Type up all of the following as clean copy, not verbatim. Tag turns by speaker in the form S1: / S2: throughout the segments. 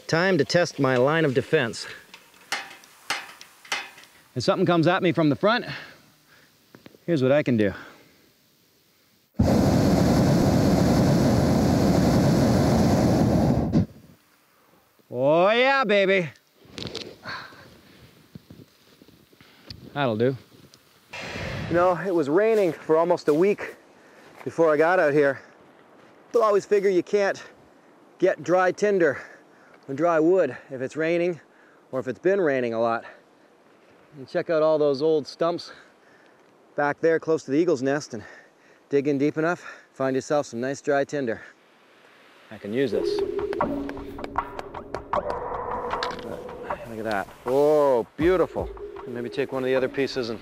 S1: Time to test my line of defense. If something comes at me from the front, here's what I can do. Oh yeah, baby. That'll do. You know, it was raining for almost a week before I got out here. You'll always figure you can't get dry tinder or dry wood if it's raining or if it's been raining a lot. And check out all those old stumps back there close to the eagle's nest and dig in deep enough, find yourself some nice dry tinder. I can use this. Look at that. Whoa, beautiful. Maybe take one of the other pieces and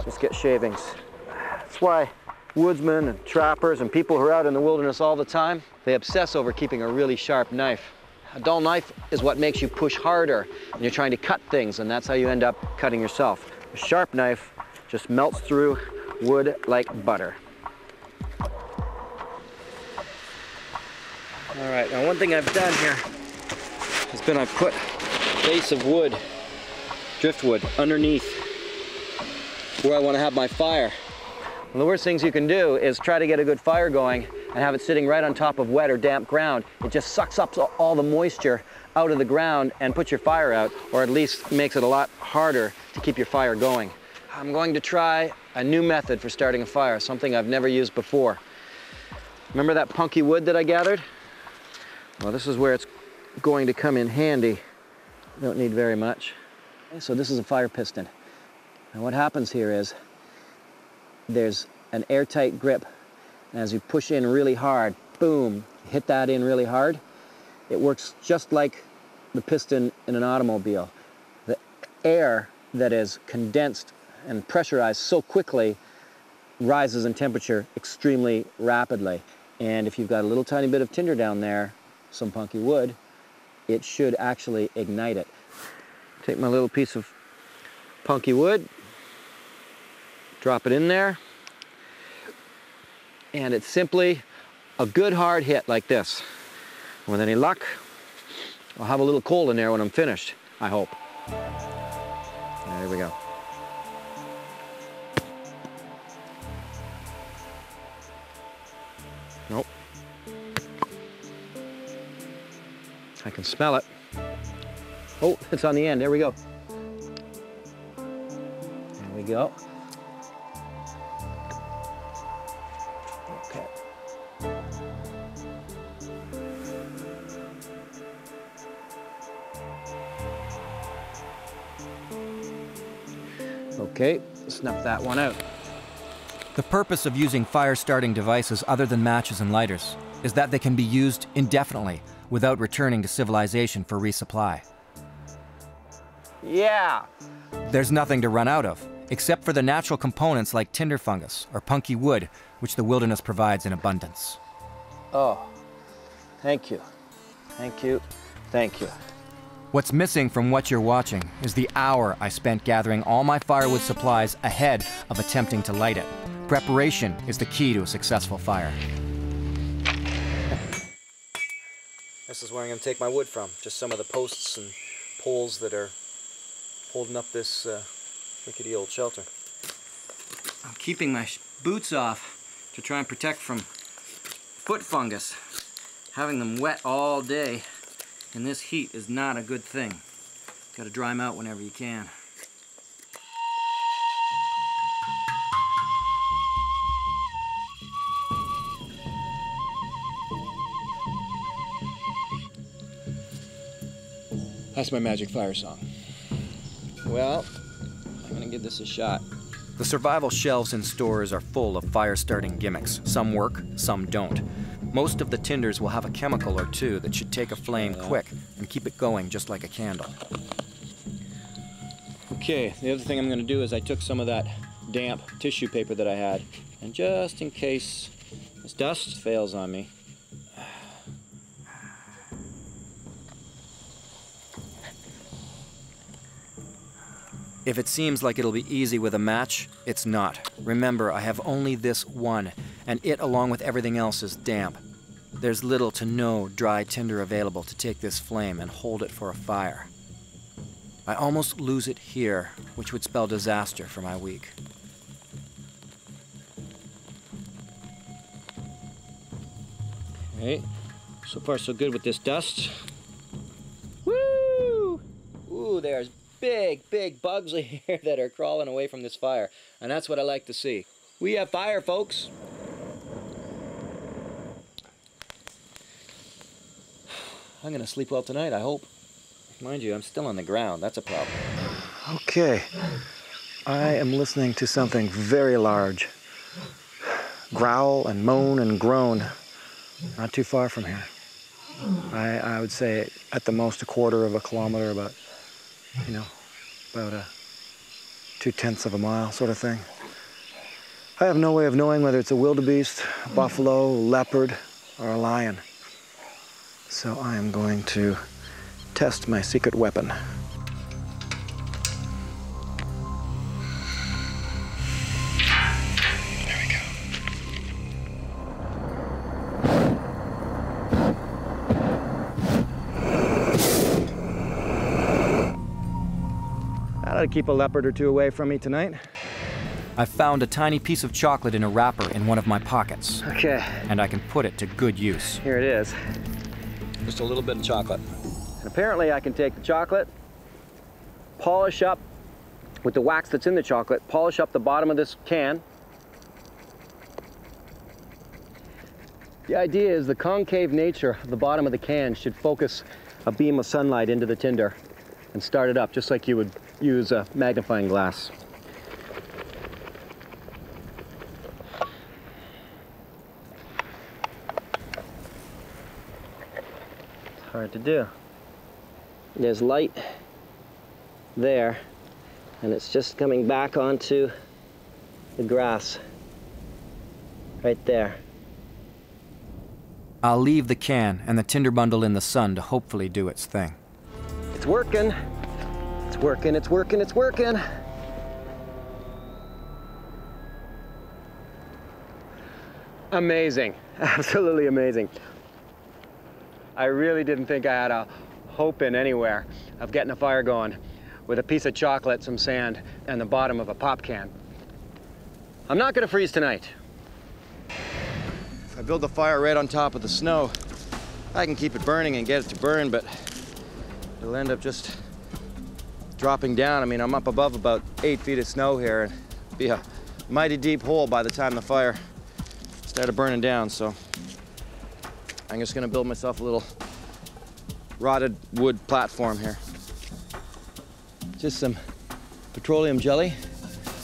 S1: just get shavings. That's why woodsmen and trappers and people who are out in the wilderness all the time, they obsess over keeping a really sharp knife. A dull knife is what makes you push harder when you're trying to cut things, and that's how you end up cutting yourself. A sharp knife just melts through wood like butter. All right, now one thing I've done here has been I've put a base of wood, driftwood, underneath where I want to have my fire. Well, the worst things you can do is try to get a good fire going and have it sitting right on top of wet or damp ground. It just sucks up all the moisture out of the ground and puts your fire out, or at least makes it a lot harder to keep your fire going. I'm going to try a new method for starting a fire, something I've never used before. Remember that punky wood that I gathered? Well, this is where it's going to come in handy. You don't need very much. So this is a fire piston. And what happens here is there's an airtight grip, and as you push in really hard, boom, hit that in really hard, it works just like the piston in an automobile. The air that is condensed and pressurized so quickly rises in temperature extremely rapidly. And if you've got a little tiny bit of tinder down there, some punky wood, it should actually ignite it. Take my little piece of punky wood, drop it in there, and it's simply a good hard hit like this. And with any luck, I'll have a little coal in there when I'm finished, I hope. There we go. Nope. I can smell it. Oh, it's on the end. There we go. There we go. Okay. Okay, snuff that one out.
S2: The purpose of using fire-starting devices other than matches and lighters is that they can be used indefinitely without returning to civilization for resupply.
S1: Yeah!
S2: There's nothing to run out of, except for the natural components like tinder fungus or punky wood, which the wilderness provides in abundance.
S1: Oh, thank you. Thank you. Thank you.
S2: What's missing from what you're watching is the hour I spent gathering all my firewood supplies ahead of attempting to light it. Preparation is the key to a successful fire.
S1: This is where I'm going to take my wood from. Just some of the posts and poles that are holding up this rickety old shelter. I'm keeping my boots off to try and protect from foot fungus. Having them wet all day in this heat is not a good thing. Got to dry them out whenever you can. That's my magic fire song. Well, I'm gonna give this a shot.
S2: The survival shelves in stores are full of fire-starting gimmicks. Some work, some don't. Most of the tinders will have a chemical or two that should take a flame quick and keep it going just like a candle. Okay, the other thing I'm gonna do is I took some of that damp tissue paper that I had, and just in case this dust fails on me, if it seems like it'll be easy with a match, it's not. Remember, I have only this one, and it, along with everything else, is damp. There's little to no dry tinder available to take this flame and hold it for a fire. I almost lose it here, which would spell disaster for my week.
S1: Okay, so far so good with this dust. Woo! Ooh, there's big, big bugs here that are crawling away from this fire. And that's what I like to see. We have fire, folks. I'm gonna sleep well tonight, I hope. Mind you, I'm still on the ground. That's a problem.
S3: Okay, I am listening to something very large. Growl and moan and groan. Not too far from here. I would say at the most a quarter of a kilometer, about 2/10 of a mile sort of thing. I have no way of knowing whether it's a wildebeest, a buffalo, leopard, or a lion. So I am going to test my secret weapon. That'll keep a leopard or two away from me tonight.
S2: I found a tiny piece of chocolate in a wrapper in one of my pockets.
S1: Okay,
S2: And I can put it to good use.
S1: here it is.
S2: Just a little bit of chocolate.
S1: And apparently I can take the chocolate, polish up with the wax that's in the chocolate, polish up the bottom of this can. The idea is the concave nature of the bottom of the can should focus a beam of sunlight into the tinder and start it up, just like you would use a magnifying glass. It's hard to do. There's light there, and it's just coming back onto the grass right there.
S2: I'll leave the can and the tinder bundle in the sun to hopefully do its thing.
S1: It's working. It's working, it's working, it's working. Amazing, absolutely amazing. I really didn't think I had a hope in anywhere of getting a fire going with a piece of chocolate, some sand, and the bottom of a pop can. I'm not gonna freeze tonight.
S3: If I build the fire right on top of the snow, I can keep it burning and get it to burn, but it'll end up just dropping down. I mean, I'm up above about 8 feet of snow here, and it'll be a mighty deep hole by the time the fire started burning down, so I'm just gonna build myself a little rotted wood platform here. Just some petroleum jelly.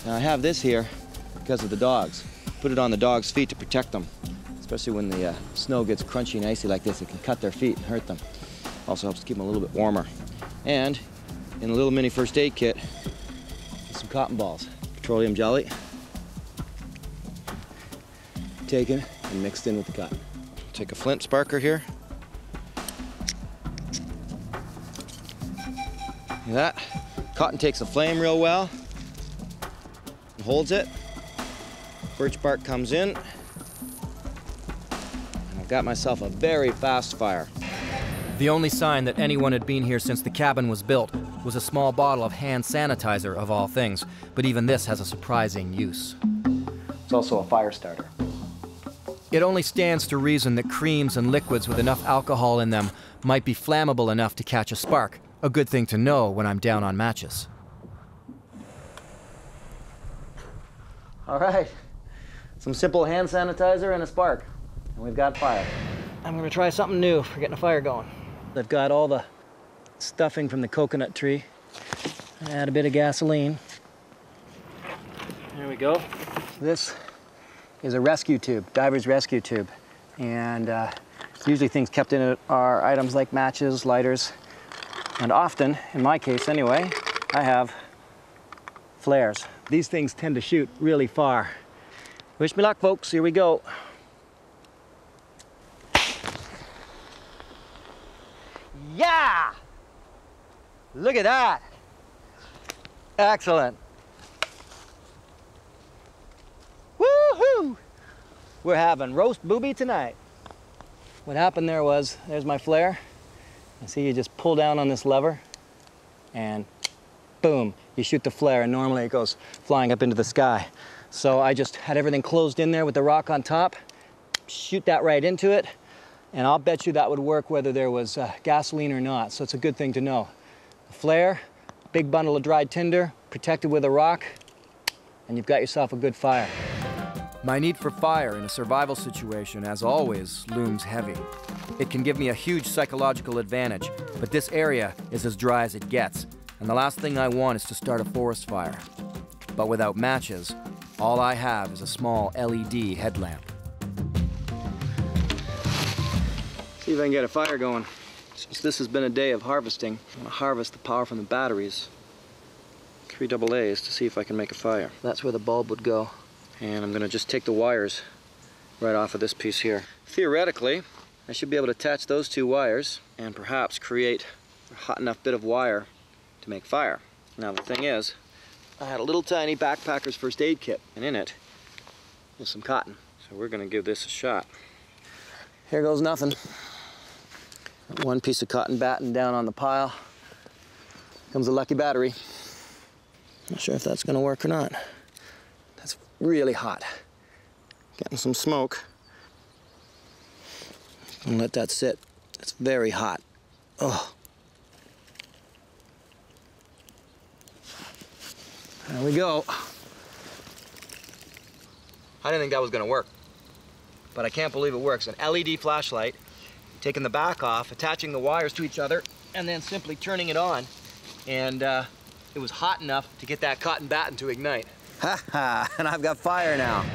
S3: Now I have this here because of the dogs. Put it on the dogs' feet to protect them, especially when the snow gets crunchy and icy like this. It can cut their feet and hurt them. Also helps keep them a little bit warmer. And in a little mini first aid kit, some cotton balls, petroleum jelly, taken and mixed in with the cotton. Take a flint sparker here. See that? Cotton takes the flame real well and holds it. Birch bark comes in. And I've got myself a very fast fire.
S2: The only sign that anyone had been here since the cabin was built was a small bottle of hand sanitizer, of all things, but even this has a surprising use.
S1: It's also a fire starter.
S2: It only stands to reason that creams and liquids with enough alcohol in them might be flammable enough to catch a spark, a good thing to know when I'm down on matches.
S1: All right, some simple hand sanitizer and a spark, and we've got fire. I'm gonna try something new for getting a fire going. I've got all the stuffing from the coconut tree. Add a bit of gasoline. There we go. This is a rescue tube, diver's rescue tube. And usually things kept in it are items like matches, lighters, and often, in my case anyway, I have flares. These things tend to shoot really far. Wish me luck, folks, here we go. Yeah! Look at that! Excellent. Woohoo! We're having roast booby tonight. what happened there was, there's my flare. You see, you just pull down on this lever and boom, you shoot the flare, and normally it goes flying up into the sky. So I just had everything closed in there with the rock on top, shoot that right into it, and I'll bet you that would work whether there was gasoline or not. So it's a good thing to know. A flare, big bundle of dried tinder, protected with a rock, and you've got yourself a good fire.
S2: My need for fire in a survival situation, as always, looms heavy. It can give me a huge psychological advantage, but this area is as dry as it gets, and the last thing I want is to start a forest fire. But without matches, all I have is a small LED headlamp.
S1: See if I can get a fire going. Since this has been a day of harvesting, I'm gonna harvest the power from the batteries. 3 AA's to see if I can make a fire. That's where the bulb would go. And I'm gonna just take the wires right off of this piece here. Theoretically, I should be able to attach those 2 wires and perhaps create a hot enough bit of wire to make fire. Now the thing is, I had a little tiny backpacker's first aid kit, and in it was some cotton. So we're gonna give this a shot. Here goes nothing. One piece of cotton battened down on the pile. Comes a lucky battery. Not sure if that's gonna work or not. That's really hot. Getting some smoke. And let that sit. It's very hot. Oh. There we go. I didn't think that was gonna work, but I can't believe it works. An LED flashlight, taking the back off, attaching the wires to each other, and then simply turning it on. And it was hot enough to get that cotton batten to ignite.
S3: Ha ha, and I've got fire now.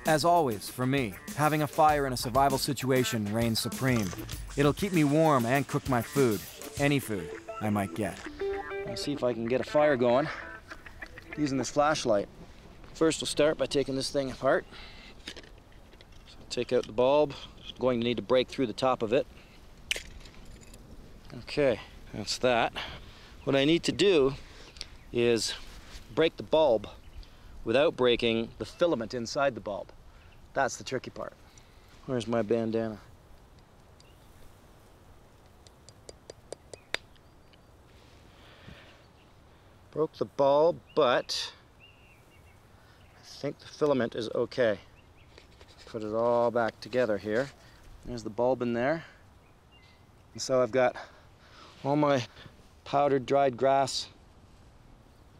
S2: As always, for me, having a fire in a survival situation reigns supreme. It'll keep me warm and cook my food. Any food I might get.
S1: Let's see if I can get a fire going using this flashlight. First, we'll start by taking this thing apart. So take out the bulb. I'm going to need to break through the top of it. Okay, that's that. What I need to do is break the bulb without breaking the filament inside the bulb. That's the tricky part. Where's my bandana? Broke the bulb, but I think the filament is okay. Put it all back together here. There's the bulb in there. And so I've got all my powdered dried grass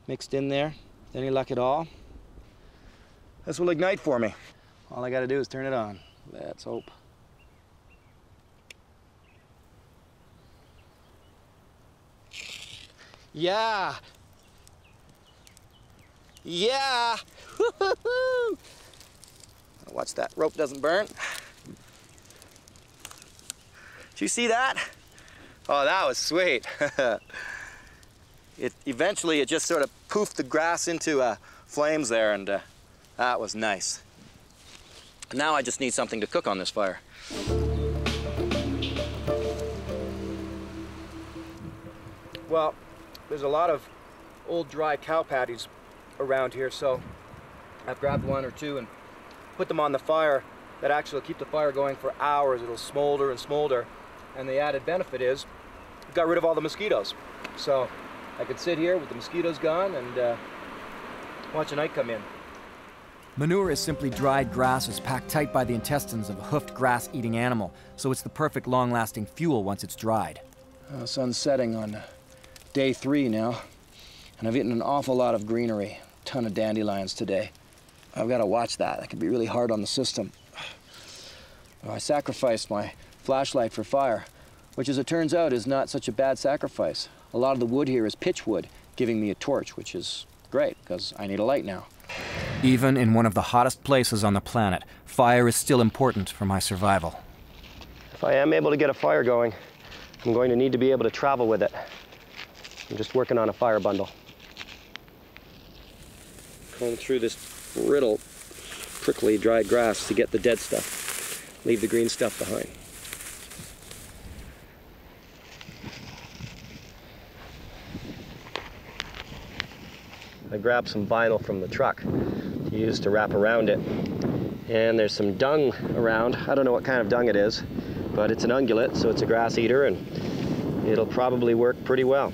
S1: mixed in there. With any luck at all, this will ignite for me. All I gotta do is turn it on. Let's hope. Yeah! Yeah! Woo-hoo-hoo! Watch that rope doesn't burn. Did you see that? Oh, that was sweet. Eventually it just sort of poofed the grass into flames there, and that was nice. Now I just need something to cook on this fire. Well, there's a lot of old dry cow patties around here, so I've grabbed 1 or 2 and put them on the fire. That actually will keep the fire going for hours. It'll smolder and smolder, and the added benefit is it got rid of all the mosquitoes. So I could sit here with the mosquitoes gone and watch the night come in.
S2: Manure is simply dried grasses packed tight by the intestines of a hoofed grass-eating animal, so it's the perfect long-lasting fuel once it's dried.
S1: Sun's setting on day 3 now, and I've eaten an awful lot of greenery. A ton of dandelions today. I've got to watch that. That could be really hard on the system. I sacrificed my flashlight for fire, which, as it turns out, is not such a bad sacrifice. A lot of the wood here is pitch wood, giving me a torch, which is great, because I need a light now.
S2: Even in one of the hottest places on the planet, fire is still important for my survival.
S1: If I am able to get a fire going, I'm going to need to be able to travel with it. I'm just working on a fire bundle. Comb through this brittle, prickly, dry grass to get the dead stuff. Leave the green stuff behind. I grabbed some vinyl from the truck to use to wrap around it. And there's some dung around. I don't know what kind of dung it is, but it's an ungulate, so it's a grass eater, and it'll probably work pretty well.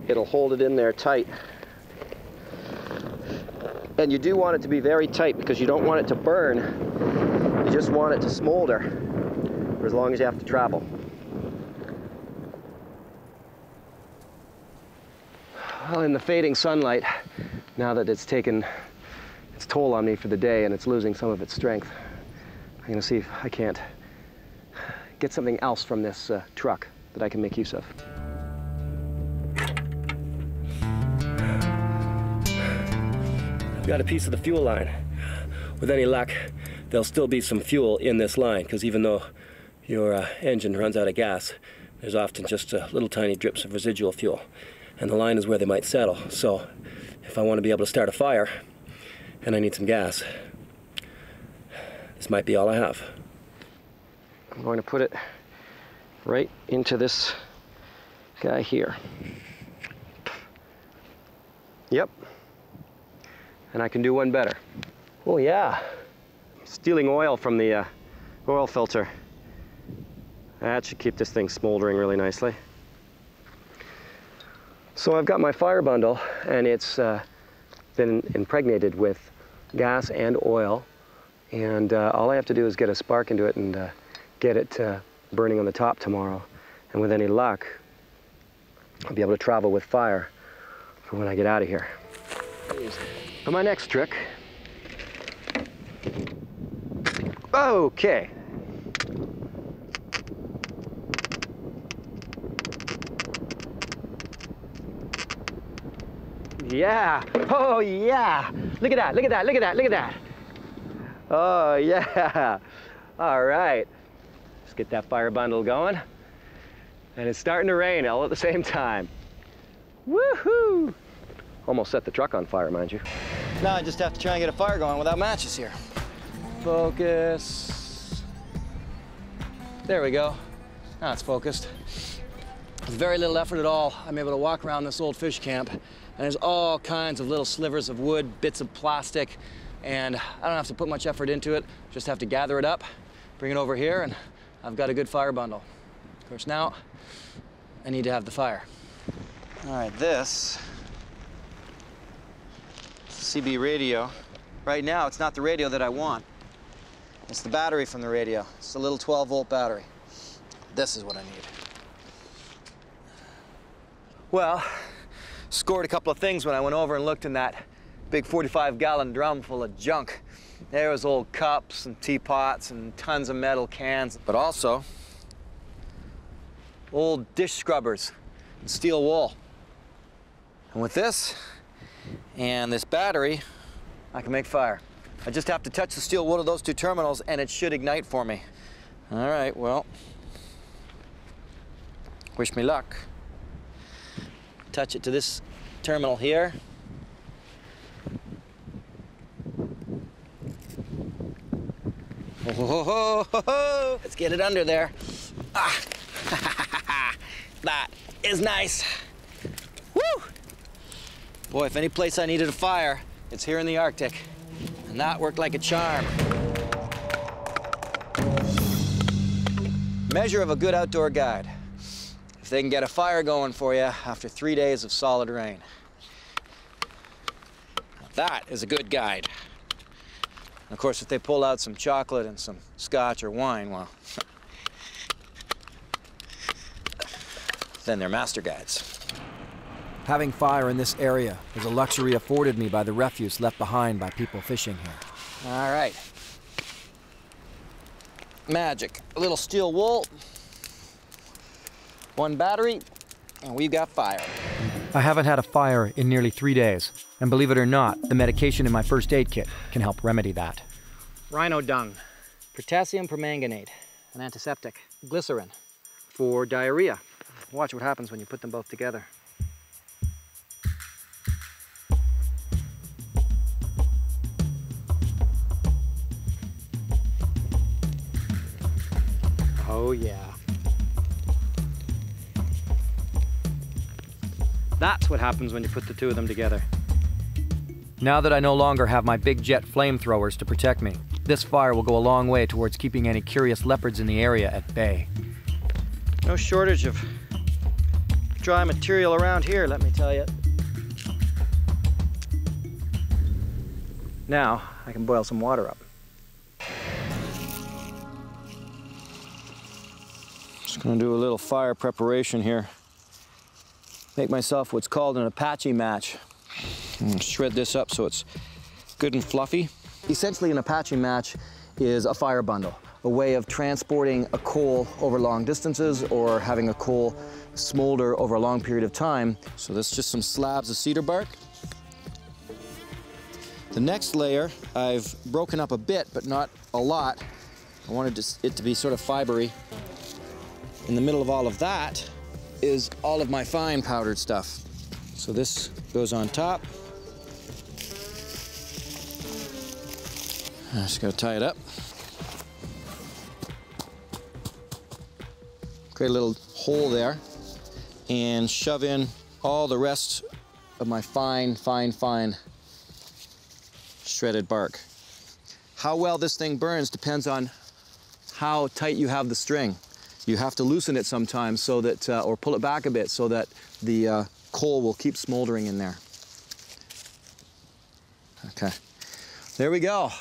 S1: It'll hold it in there tight. And you do want it to be very tight because you don't want it to burn. You just want it to smolder for as long as you have to travel. Well, in the fading sunlight, now that it's taken its toll on me for the day and it's losing some of its strength, I'm gonna see if I can't get something else from this truck that I can make use of. I've got a piece of the fuel line. With any luck, there'll still be some fuel in this line, because even though your engine runs out of gas, there's often just little tiny drips of residual fuel. And the line is where they might settle. So if I want to be able to start a fire and I need some gas, this might be all I have. I'm going to put it right into this guy here. Yep. And I can do one better. Oh yeah, stealing oil from the oil filter. That should keep this thing smoldering really nicely. So I've got my fire bundle, and it's been impregnated with gas and oil, and all I have to do is get a spark into it and get it burning on the top tomorrow. And with any luck, I'll be able to travel with fire for when I get out of here. For my next trick, okay. Yeah, oh yeah. Look at that, look at that, look at that, look at that. Oh yeah, all right. Let's get that fire bundle going. And it's starting to rain all at the same time. Woohoo! Almost set the truck on fire, mind you. Now I just have to try and get a fire going without matches here. Focus. There we go. Now it's focused. With very little effort at all, I'm able to walk around this old fish camp, and there's all kinds of little slivers of wood, bits of plastic, and I don't have to put much effort into it. Just have to gather it up, bring it over here, and I've got a good fire bundle. Of course, now I need to have the fire. All right, this CB radio. Right now, it's not the radio that I want. It's the battery from the radio. It's a little 12-volt battery. This is what I need. Well, scored a couple of things when I went over and looked in that big 45-gallon drum full of junk. There was old cups and teapots and tons of metal cans, but also old dish scrubbers and steel wool. And with this and this battery, I can make fire. I just have to touch the steel wool of those two terminals and it should ignite for me. All right, well, wish me luck. Touch it to this terminal here. Oh, let's get it under there. Ah. That is nice. Woo! Boy, if any place I needed a fire, it's here in the Arctic. And that worked like a charm. Measure of a good outdoor guide. If they can get a fire going for you after 3 days of solid rain. That is a good guide. And of course, if they pull out some chocolate and some scotch or wine, well, then they're master guides.
S2: Having fire in this area is a luxury afforded me by the refuse left behind by people fishing here.
S1: All right. Magic. A little steel wool, one battery, and we've got fire.
S2: I haven't had a fire in nearly 3 days, and believe it or not, the medication in my first aid kit can help remedy that.
S1: Rhino dung, potassium permanganate, an antiseptic, glycerin for diarrhea. Watch what happens when you put them both together. Oh yeah. That's what happens when you put the two of them together.
S2: Now that I no longer have my big jet flamethrowers to protect me, This fire will go a long way towards keeping any curious leopards in the area at bay.
S1: No shortage of dry material around here, let me tell you. Now, I can boil some water up. Just gonna do a little fire preparation here. Make myself what's called an Apache match. I'm gonna shred this up so it's good and fluffy. Essentially, an Apache match is a fire bundle, a way of transporting a coal over long distances or having a coal smolder over a long period of time. So this is just some slabs of cedar bark. The next layer I've broken up a bit, but not a lot. I wanted it to be sort of fibery. In the middle of all of that is all of my fine powdered stuff. So this goes on top. I just gotta tie it up. Create a little hole there and shove in all the rest of my fine shredded bark. How well this thing burns depends on how tight you have the string. You have to loosen it sometimes so that, or pull it back a bit so that the coal will keep smoldering in there. Okay, there we go.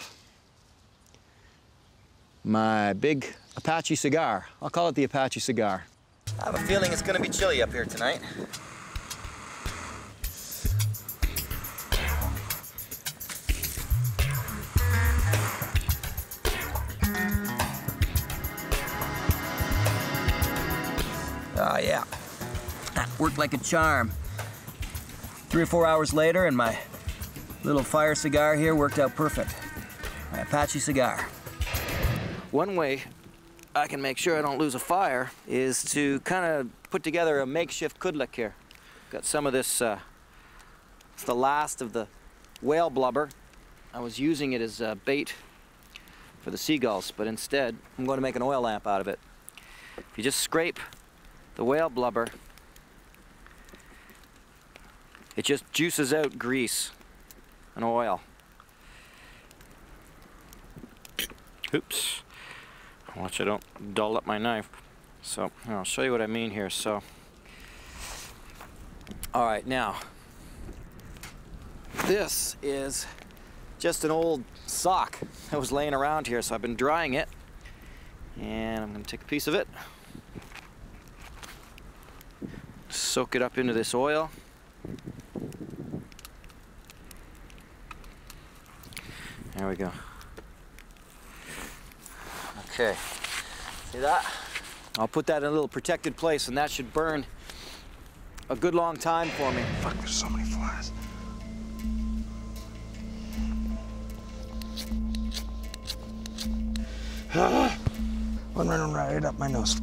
S1: My big Apache cigar. I'll call it the Apache cigar. I have a feeling it's gonna be chilly up here tonight. Oh yeah, that worked like a charm. 3 or 4 hours later and my little fire cigar here worked out perfect. My Apache cigar. One way I can make sure I don't lose a fire is to kind of put together a makeshift kudlik here. Got some of this, it's the last of the whale blubber. I was using it as bait for the seagulls, but instead I'm going to make an oil lamp out of it. If you just scrape the whale blubber, it just juices out grease and oil. Oops. Watch I don't dull up my knife. So I'll show you what I mean here. So, all right, now this is just an old sock that was laying around here, so I've been drying it, and I'm going to take a piece of it, soak it up into this oil. There we go. Okay, see that? I'll put that in a little protected place, and that should burn a good long time for me.
S4: Fuck, there's so many flies. One right up my nose.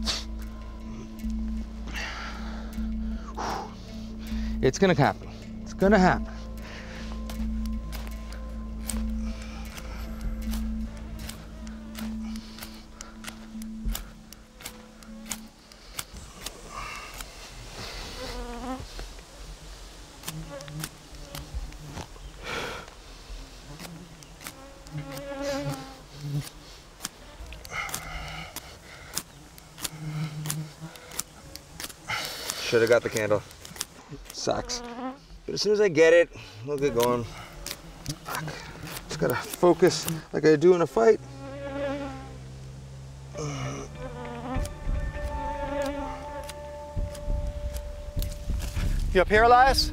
S4: It's gonna happen. It's gonna happen. Should have got the candle. Sucks. But as soon as I get it, we'll get going. Fuck. Just gotta focus like I do in a fight.
S1: You up here, Elias?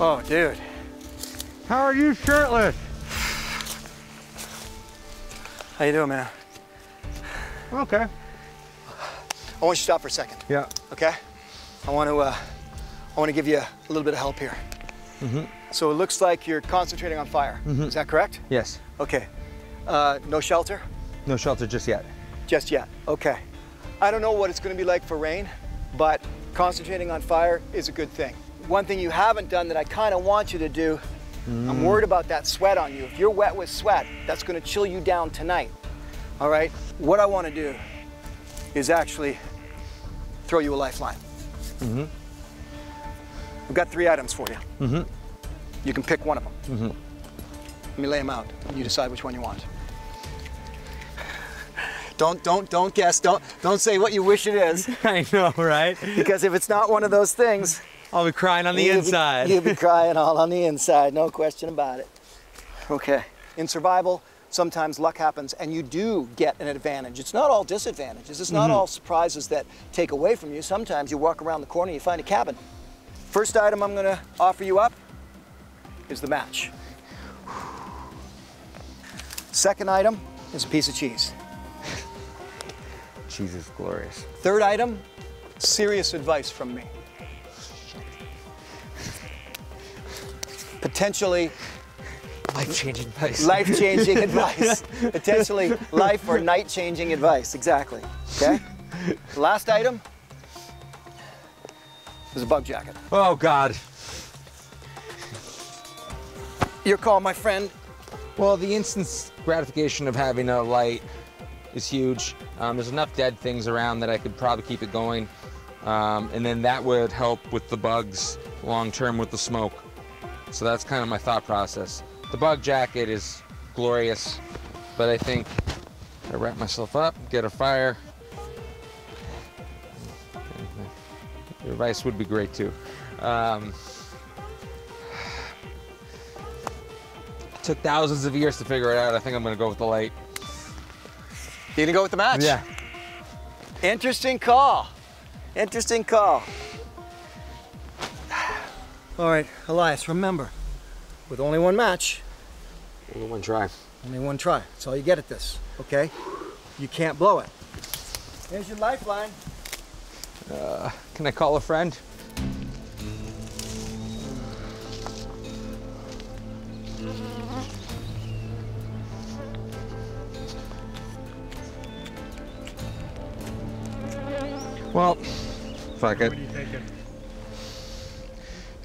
S1: Oh, dude.
S4: How are you shirtless?
S1: How you doing, man?
S4: Okay.
S5: I want you to stop for a second.
S4: Yeah.
S5: Okay? I want to give you a little bit of help here.
S4: Mm-hmm.
S5: So it looks like you're concentrating on fire.
S4: Mm-hmm.
S5: Is that correct?
S4: Yes.
S5: Okay. No shelter?
S4: No shelter just yet.
S5: Just yet. Okay. I don't know what it's going to be like for rain, but concentrating on fire is a good thing. One thing you haven't done that I kind of want you to do, I'm worried about that sweat on you. If you're wet with sweat, that's going to chill you down tonight. All right? What I want to do is actually throw you a lifeline.
S3: Mm-hmm.
S5: We've got 3 items for you.
S3: Mm-hmm.
S5: You can pick one of them.
S3: Mm-hmm.
S5: Let me lay them out. You decide which one you want. Don't guess. Don't say what you wish it is.
S3: I know, right?
S5: Because if it's not one of those things,
S3: I'll be crying on the inside.
S5: You'll be crying all on the inside, no question about it. Okay. In survival, sometimes luck happens and you do get an advantage. It's not all disadvantages. It's not all surprises that take away from you. Sometimes you walk around the corner and you find a cabin. First item I'm going to offer you up is the match. Second item is a piece of cheese.
S3: Cheese is glorious.
S5: Third item, serious advice from me. Potentially
S3: Life-changing advice.
S5: life-changing advice. Potentially life or night-changing advice, exactly, okay? Last item is a bug jacket.
S3: Oh, God.
S5: Your call, my friend.
S3: Well, the instant gratification of having a light is huge. There's enough dead things around that I could probably keep it going. And then that would help with the bugs long-term with the smoke. So that's kind of my thought process. The bug jacket is glorious, but I think I wrap myself up, get a fire. Your advice would be great too. Took thousands of years to figure it out. I think I'm gonna go with the light.
S5: You gonna go with the match?
S3: Yeah.
S5: Interesting call. Interesting call. All right, Elias, remember, with only one match,
S3: Only one try.
S5: only one try. That's all you get at this, okay? You can't blow it. Here's your lifeline.
S3: Can I call a friend? Well, fuck it.
S6: What are you thinking?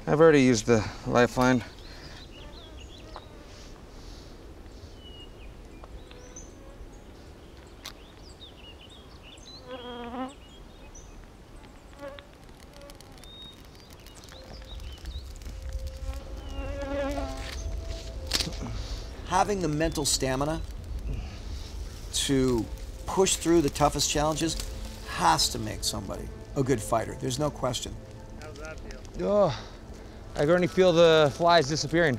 S3: I've already used the lifeline.
S5: Having the mental stamina to push through the toughest challenges has to make somebody a good fighter. There's no question.
S6: How's that feel?
S3: Oh, I can already feel the flies disappearing.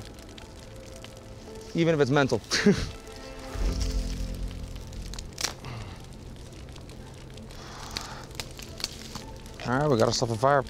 S3: Even if it's mental. All right, we got ourselves a fire.